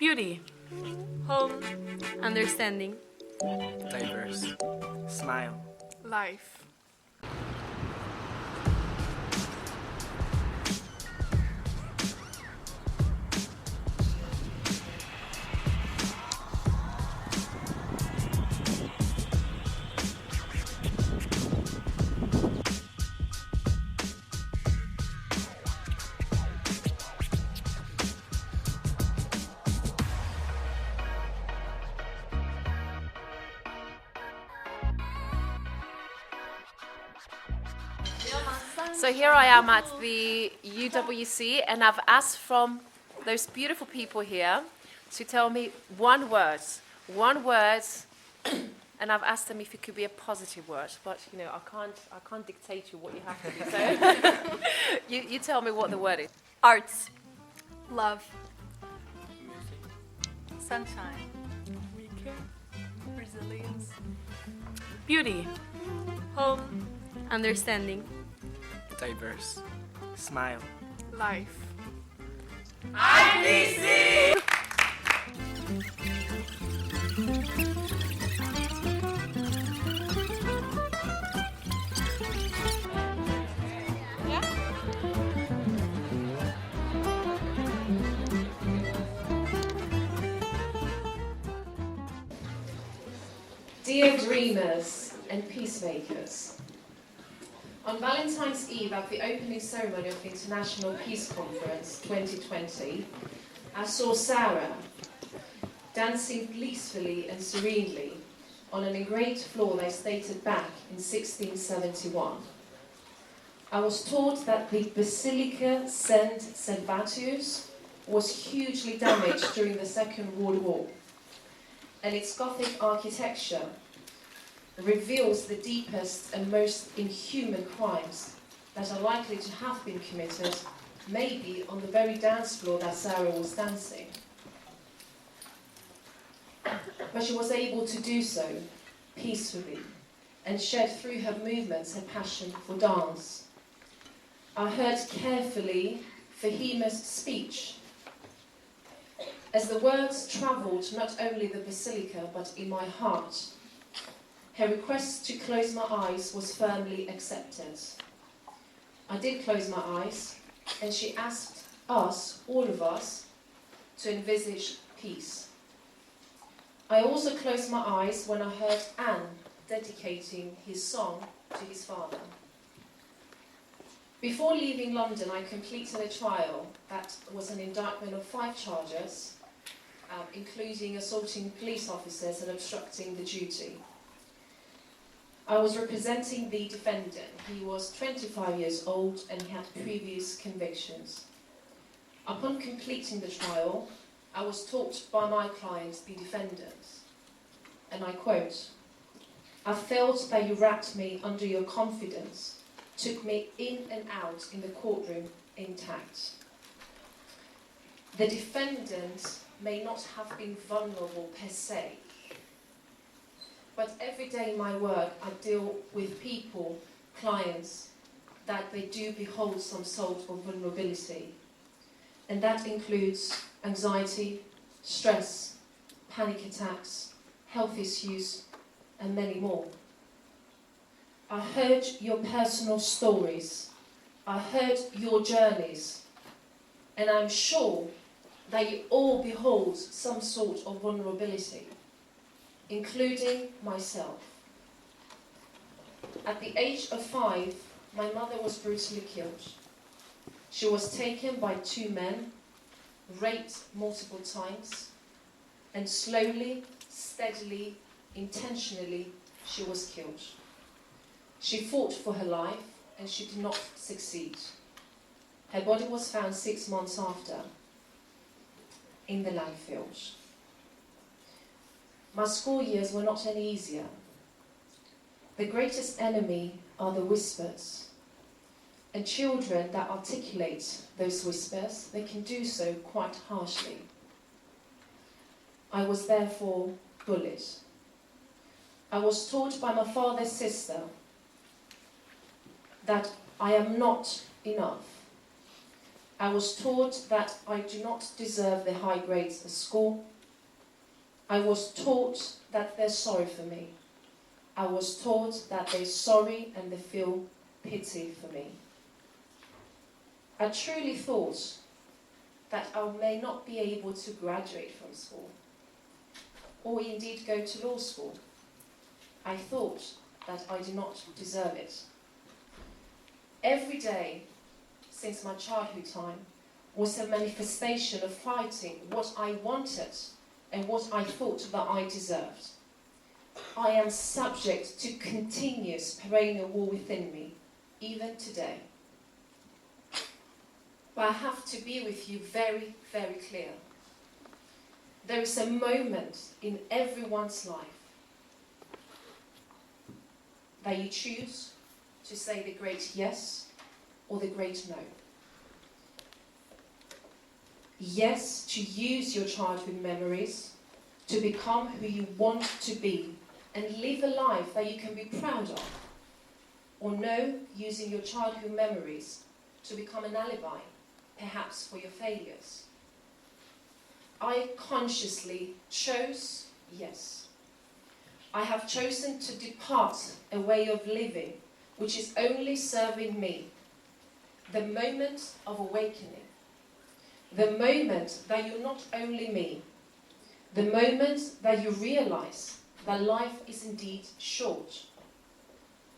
Beauty. Home. Understanding. Diverse. Smile. Life. So here I am at the UWC, and I've asked from those beautiful people here to tell me one word, and I've asked them if it could be a positive word, but you know, I can't dictate you what you have to do. So you tell me what the word is. Arts. Love. Sunshine. Weekend. Resilience. Beauty. Home. Understanding. Diverse. Smile. Life. Dear dreamers and peacemakers, on Valentine's Eve at the opening ceremony of the International Peace Conference 2020, I saw Sarah dancing blissfully and serenely on an engraved floor that dated back in 1671. I was told that the Basilica St. Servatius was hugely damaged during the Second World War, and its Gothic architecture reveals the deepest and most inhuman crimes that are likely to have been committed, maybe on the very dance floor that Sarah was dancing. But she was able to do so peacefully and shed through her movements her passion for dance. I heard carefully Fahima's speech. As the words travelled not only the basilica but in my heart, her request to close my eyes was firmly accepted. I did close my eyes, and she asked us, all of us, to envisage peace. I also closed my eyes when I heard Anne dedicating his song to his father. Before leaving London, I completed a trial that was an indictment of 5 charges, including assaulting police officers and obstructing the duty. I was representing the defendant. He was 25 years old and he had previous convictions. Upon completing the trial, I was taught by my client, the defendant, and I quote, "I felt that you wrapped me under your confidence, took me in and out in the courtroom intact. The defendant may not have been vulnerable per se, but every day in my work I deal with people, clients, that they do behold some sort of vulnerability. And that includes anxiety, stress, panic attacks, health issues, and many more. I heard your personal stories. I heard your journeys. And I'm sure that you all behold some sort of vulnerability, including myself. At the age of 5, my mother was brutally killed. She was taken by 2 men, raped multiple times, and slowly, steadily, intentionally, she was killed. She fought for her life, and she did not succeed. Her body was found 6 months after, in the landfill. My school years were not any easier. The greatest enemy are the whispers. And children that articulate those whispers, they can do so quite harshly. I was therefore bullied. I was taught by my father's sister that I am not enough, I was taught that I do not deserve the high grades at school. I was taught that they're sorry for me. I was taught that they're sorry and they feel pity for me. I truly thought that I may not be able to graduate from school, or indeed go to law school. I thought that I did not deserve it. Every day since my childhood time was a manifestation of fighting what I wanted and what I thought that I deserved. I am subject to continuous perennial war within me, even today. But I have to be with you very, very clear. There is a moment in everyone's life that you choose to say the great yes or the great no. Yes, to use your childhood memories to become who you want to be and live a life that you can be proud of. Or no, using your childhood memories to become an alibi, perhaps for your failures. I consciously chose yes. I have chosen to depart a way of living which is only serving me. The moment of awakening. The moment that you're not only me. The moment that you realize that life is indeed short.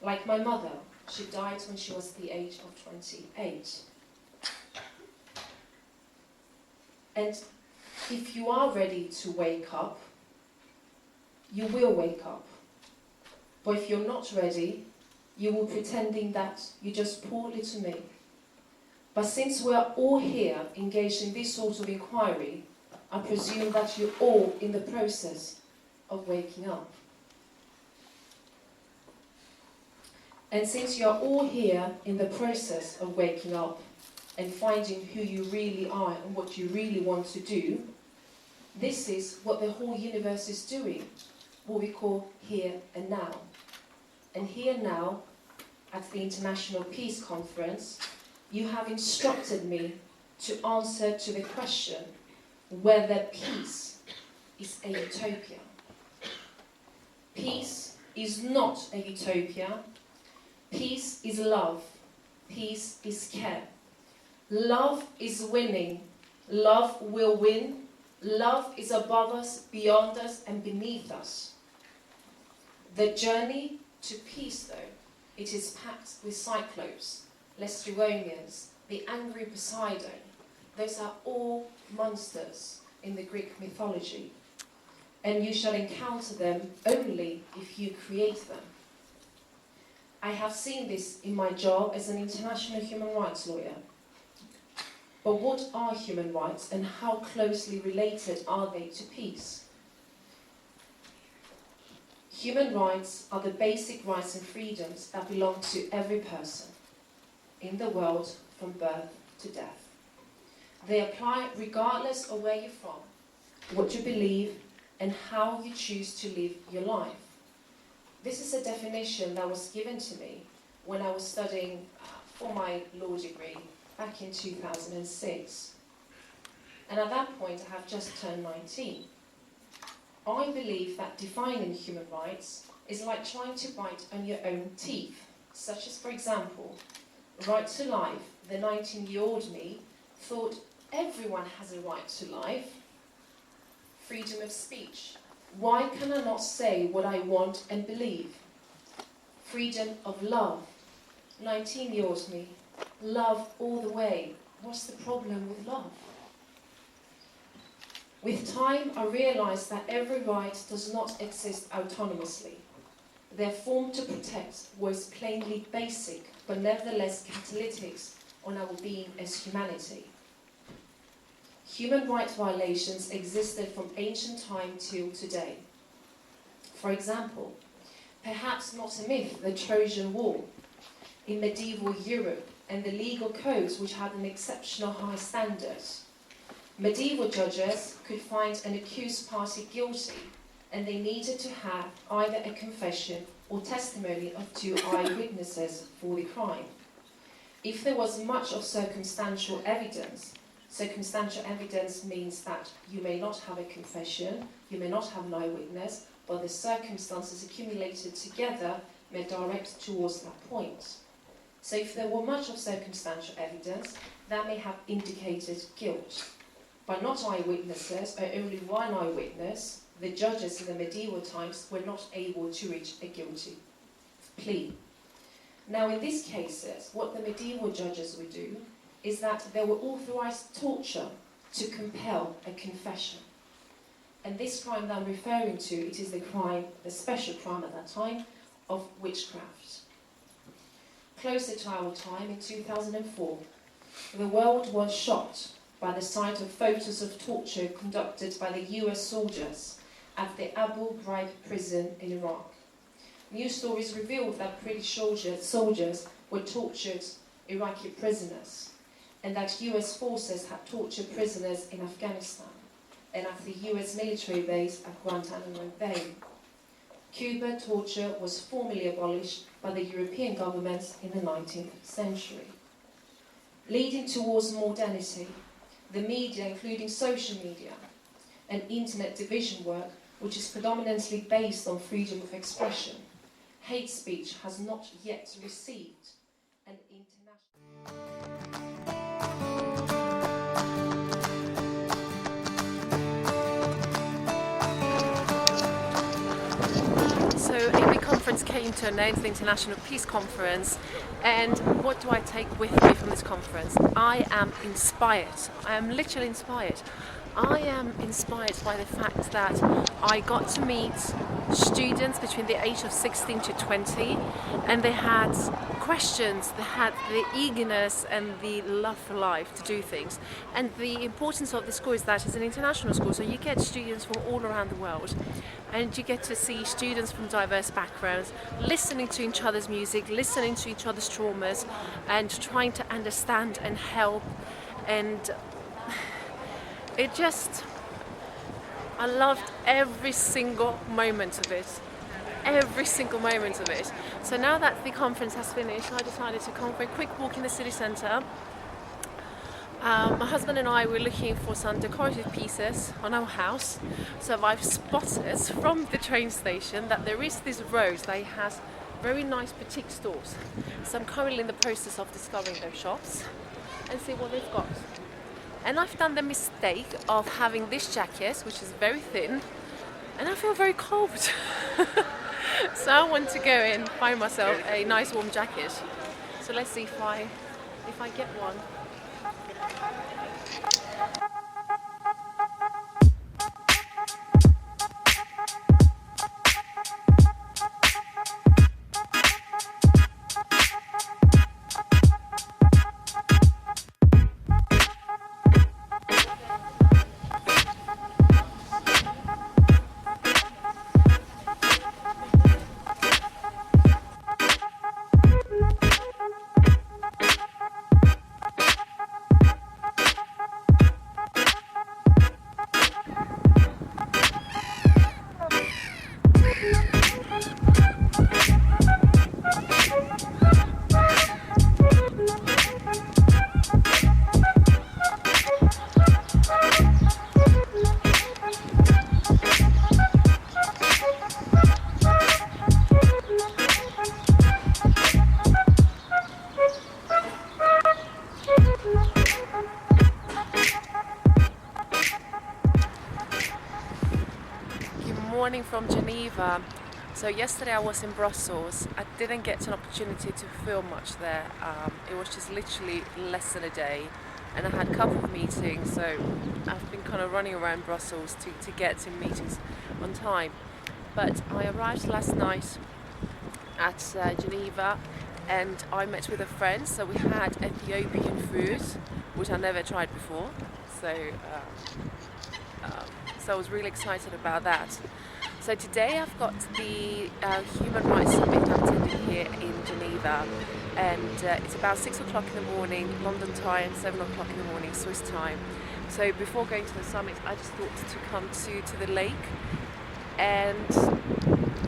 Like my mother, she died when she was the age of 28. And if you are ready to wake up, you will wake up. But if you're not ready, you will pretending that you're just poor little me. But since we are all here engaged in this sort of inquiry, I presume that you're all in the process of waking up. And since you are all here in the process of waking up and finding who you really are and what you really want to do, this is what the whole universe is doing, what we call here and now. And here now, at the International Peace Conference, you have instructed me to answer to the question whether peace is a utopia. Peace is not a utopia. Peace is love. Peace is care. Love is winning. Love will win. Love is above us, beyond us, and beneath us. The journey to peace, though, it is packed with Cyclopes, Laestrygonians, the angry Poseidon. Those are all monsters in the Greek mythology. And you shall encounter them only if you create them. I have seen this in my job as an international human rights lawyer. But what are human rights and how closely related are they to peace? Human rights are the basic rights and freedoms that belong to every person in the world from birth to death. They apply regardless of where you're from, what you believe, and how you choose to live your life. This is a definition that was given to me when I was studying for my law degree back in 2006. And at that point, I have just turned 19. I believe that defining human rights is like trying to bite on your own teeth, such as, for example, right to life. The 19-year-old me thought everyone has a right to life. Freedom of speech. Why can I not say what I want and believe? Freedom of love. 19-year-old me. Love all the way. What's the problem with love? With time, I realized that every right does not exist autonomously. They're formed to protect what is plainly basic, but nevertheless catalytic on our being as humanity. Human rights violations existed from ancient time till today. For example, perhaps not a myth, the Trojan War in medieval Europe and the legal codes which had an exceptional high standard. Medieval judges could find an accused party guilty and they needed to have either a confession or testimony of 2 eyewitnesses for the crime. If there was much of circumstantial evidence means that you may not have a confession, you may not have an eyewitness, but the circumstances accumulated together may direct towards that point. So if there were much of circumstantial evidence, that may have indicated guilt. But not eyewitnesses, or only one eyewitness, the judges in the medieval times were not able to reach a guilty plea. Now in these cases, what the medieval judges would do is that they would authorize torture to compel a confession. And this crime that I'm referring to, it is the special crime at that time, of witchcraft. Closer to our time, in 2004, the world was shocked by the sight of photos of torture conducted by the US soldiers at the Abu Ghraib prison in Iraq. News stories revealed that British soldiers were tortured Iraqi prisoners, and that US forces had tortured prisoners in Afghanistan and at the US military base at Guantanamo Bay. Cuba torture was formally abolished by the European governments in the 19th century. Leading towards modernity, the media, including social media and internet division work, which is predominantly based on freedom of expression, hate speech has not yet received an international... So AB conference came to an end, the International Peace Conference, and what do I take with me from this conference? I am inspired. I am literally inspired. I am inspired by the fact that I got to meet students between the age of 16 to 20, and they had questions, they had the eagerness and the love for life to do things. And the importance of the school is that it's an international school, so you get students from all around the world, and you get to see students from diverse backgrounds listening to each other's music, listening to each other's traumas, and trying to understand and help. And I loved every single moment of it. Every single moment of it. So now that the conference has finished, I decided to come for a quick walk in the city centre. My husband and I were looking for some decorative pieces on our house. So I've spotted from the train station that there is this road that has very nice boutique stores. So I'm currently in the process of discovering those shops and see what they've got. And I've done the mistake of having this jacket, which is very thin, and I feel very cold. So I want to go and find myself a nice warm jacket. So let's see if I get one. Morning from Geneva. So yesterday I was in Brussels. I didn't get an opportunity to film much there. It was just literally less than a day, and I had a couple of meetings, so I've been kind of running around Brussels to get to meetings on time. But I arrived last night at Geneva, and I met with a friend, so we had Ethiopian food, which I never tried before, so I was really excited about that. So today I've got the Human Rights Summit I'm attending here in Geneva, and it's about 6 o'clock in the morning, London time, 7 o'clock in the morning, Swiss time. So before going to the summit, I just thought to come to the lake, and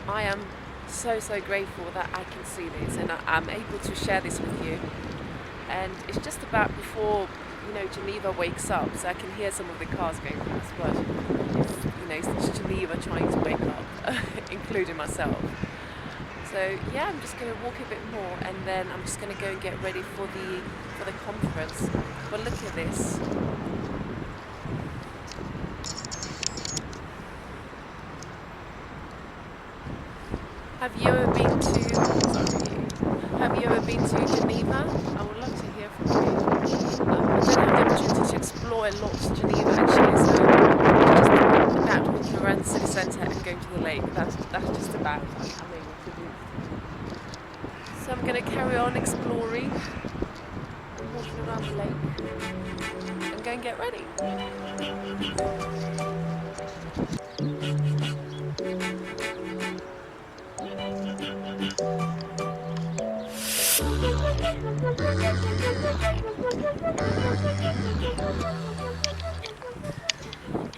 I am so grateful that I can see this and I'm able to share this with you. and it's just about before Geneva wakes up, so I can hear some of the cars going past, but it's Geneva trying to wake up, including myself. So yeah, I'm just going to walk a bit more, and then I'm just going to go and get ready for the conference. But look at this. Have you ever been to Geneva? I would love to hear from you. I don't have the opportunity to explore a lot of Geneva actually, so just about walking around the city centre and going to the lake. That's just about what I'm able to do. So I'm going to carry on exploring, walking around the lake, and go and get ready.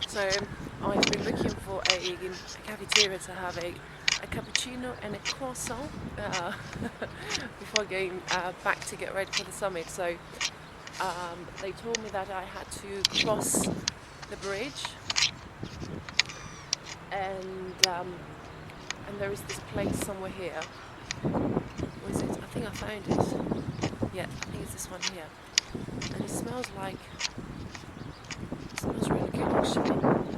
So I've been looking for a cafeteria to have a cappuccino and a croissant before going back to get ready for the summit. So they told me that I had to cross the bridge, and there is this place somewhere here. Where is it? I think I found it. Yeah, I think it's this one here. And it smells really good actually.